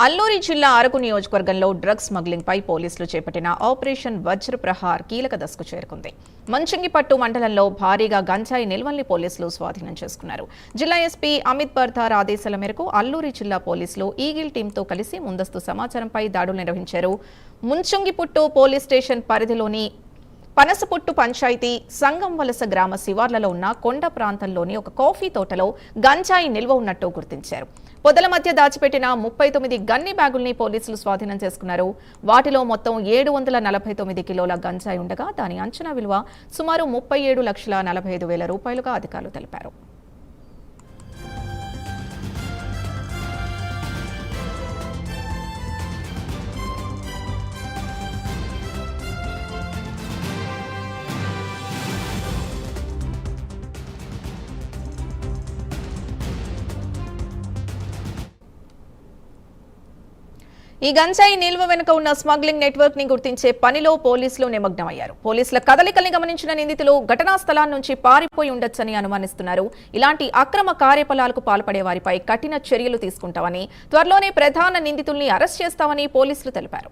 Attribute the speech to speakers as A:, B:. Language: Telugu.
A: అల్లూరి జిల్లా అరకు నియోజకవర్గంలో డ్రగ్స్ స్మగ్లింగ్ పై పోలీసులు చేపట్టిన ఆపరేషన్ వజ్ర ప్రహార్ కీలక దశకు చేరుకుంది. మంచంగిపట్టు మండలంలో భారీగా గంజాయి నిల్వల్ని పోలీసులు స్వాధీనం చేసుకున్నారు. జిల్లా ఎస్పీ అమిత్ బర్ధార్ ఆదేశాల మేరకు అల్లూరి జిల్లా పోలీసులు ఈగిల్ టీంతో కలిసి ముందస్తు సమాచారంపై దాడులు నిర్వహించారు. ముంచంగిపుట్టు పోలీస్ స్టేషన్ పరిధిలోని పనసపుట్టు పంచాయతీ సంగం వలస గ్రామ శివార్లలో ఉన్న కొండ ప్రాంతంలోని ఒక కాఫీ తోటలో గంజాయి నిల్వ ఉన్నట్టు గుర్తించారు. పొదల మధ్య దాచిపెట్టిన 39 గన్ని బ్యాగుల్ని పోలీసులు స్వాధీనం చేసుకున్నారు. వాటిలో మొత్తం 749 కిలోల గంజాయి ఉండగా దాని అంచనా విలువ సుమారు 37,45,000 రూపాయలుగా అధికారులు తెలిపారు. ఈ గంజాయి నిల్వ వెనుక ఉన్న స్మగ్లింగ్ నెట్వర్క్ ని గుర్తించే పనిలో పోలీసులు నిమగ్నమయ్యారు. పోలీసుల కదలికల్ని గమనించిన నిందితులు ఘటనా స్థలాన్ని నుంచి పారిపోయి ఉండొచ్చని అనుమానిస్తున్నారు. ఇలాంటి అక్రమ కార్యకలాపాలకు పాల్పడే వారిపై కఠిన చర్యలు తీసుకుంటామని, త్వరలోనే ప్రధాన నిందితుల్ని అరెస్ట్ చేస్తామని పోలీసులు తెలిపారు.